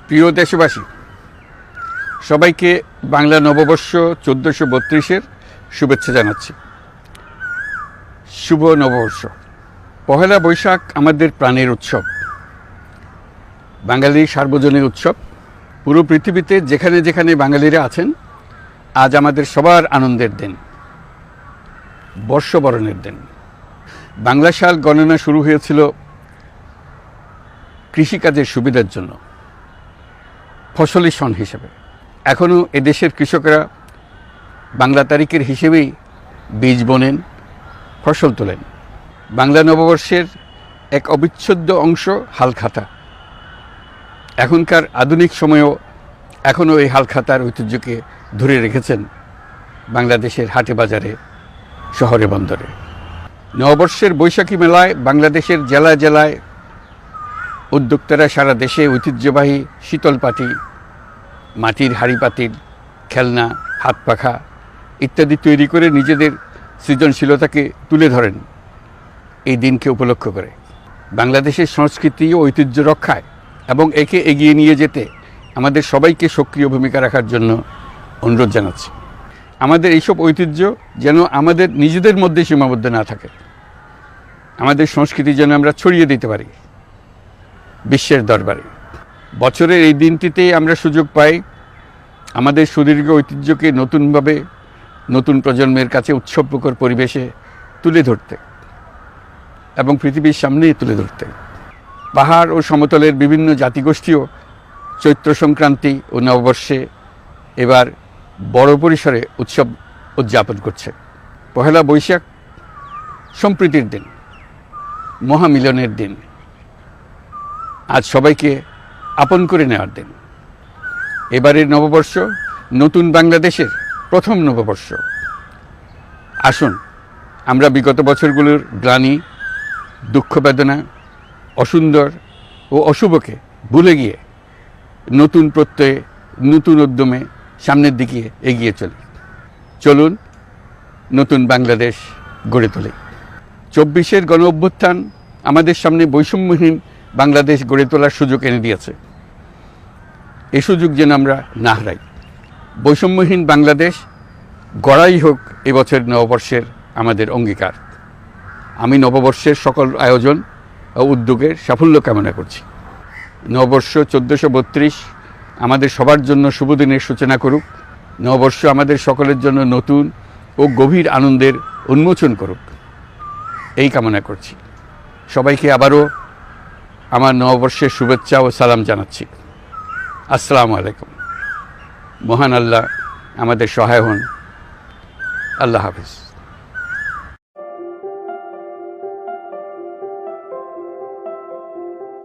প্রিয় দেশবাসী, সবাইকে বাংলা নববর্ষ 1432-এর শুভেচ্ছা জানাচ্ছি। শুভ নববর্ষ। পহেলা বৈশাখ আমাদের প্রাণের উৎসব, বাঙালির সার্বজনীন উৎসব। পুরো পৃথিবীতে যেখানে যেখানে বাঙালিরা আছেন, আজ আমাদের সবার আনন্দের দিন, বর্ষবরণের দিন। বাংলা সাল গণনা শুরু হয়েছিল কৃষিকাজের সুবিধার জন্য, ফসলি সন হিসেবে। এখনও এদেশের কৃষকরা বাংলা তারিখের হিসেবেই বীজ বোনেন, ফসল তোলেন। বাংলা নববর্ষের এক অবিচ্ছেদ্য অংশ হালখাতা। এখনকার আধুনিক সময়েও এখনও এই হালখাতার ঐতিহ্যকে ধরে রেখেছেন বাংলাদেশের হাটে বাজারে, শহরে বন্দরে। নববর্ষের বৈশাখী মেলায় বাংলাদেশের জেলায় জেলায় উদ্যোক্তারা সারা দেশে ঐতিহ্যবাহী শীতল পাটি, মাটির হাঁড়ি পাতিল, খেলনা, হাত পাখা ইত্যাদি তৈরি করে নিজেদের সৃজনশীলতাকে তুলে ধরেন এই দিনকে উপলক্ষ করে। বাংলাদেশের সংস্কৃতি ও ঐতিহ্য রক্ষায় এবং একে এগিয়ে নিয়ে যেতে আমাদের সবাইকে সক্রিয় ভূমিকা রাখার জন্য অনুরোধ জানাচ্ছি। আমাদের এইসব ঐতিহ্য যেন আমাদের নিজেদের মধ্যে সীমাবদ্ধ না থাকে, আমাদের সংস্কৃতি যেন আমরা ছড়িয়ে দিতে পারি বিশ্বের দরবারে। বছরের এই দিনটিতেই আমরা সুযোগ পাই আমাদের সুদীর্ঘ ঐতিহ্যকে নতুনভাবে নতুন প্রজন্মের কাছে উৎসবমুখর পরিবেশে তুলে ধরতে এবং পৃথিবীর সামনে তুলে ধরতে। পাহাড় ও সমতলের বিভিন্ন জাতিগোষ্ঠীও চৈত্র সংক্রান্তি ও নববর্ষে এবার বড় পরিসরে উৎসব উদযাপন করছে। পহেলা বৈশাখ সম্প্রীতির দিন, মহামিলনের দিন, আজ সবাইকে আপন করে নেওয়ার দিন। এবারের নববর্ষ নতুন বাংলাদেশের প্রথম নববর্ষ। আসুন আমরা বিগত বছরগুলোর গ্লানি, দুঃখ, বেদনা, অসুন্দর ও অশুভকে ভুলে গিয়ে নতুন প্রত্যয়ে, নতুন উদ্যমে সামনের দিকে এগিয়ে চলি। চলুন নতুন বাংলাদেশ গড়ে তুলি। 24-এর গণ অভ্যুত্থান আমাদের সামনে বৈষম্যহীন বাংলাদেশ গড়ে তোলার সুযোগ এনে দিয়েছে। এই সুযোগ যেন আমরা না হারাই। বৈষম্যহীন বাংলাদেশ গড়াই হোক এবছর নববর্ষের আমাদের অঙ্গীকার। আমি নববর্ষের সকল আয়োজন ও উদ্যোগের সাফল্য কামনা করছি। নববর্ষ 1432 আমাদের সবার জন্য শুভদিনের সূচনা করুক। নববর্ষ আমাদের সকলের জন্য নতুন ও গভীর আনন্দের উন্মোচন করুক, এই কামনা করছি। সবাইকে আবারও আমার নববর্ষের শুভেচ্ছা ও সালাম জানাচ্ছি। আসসালামু আলাইকুম। মহান আল্লাহ আমাদের সহায় হন। আল্লাহ হাফেজ।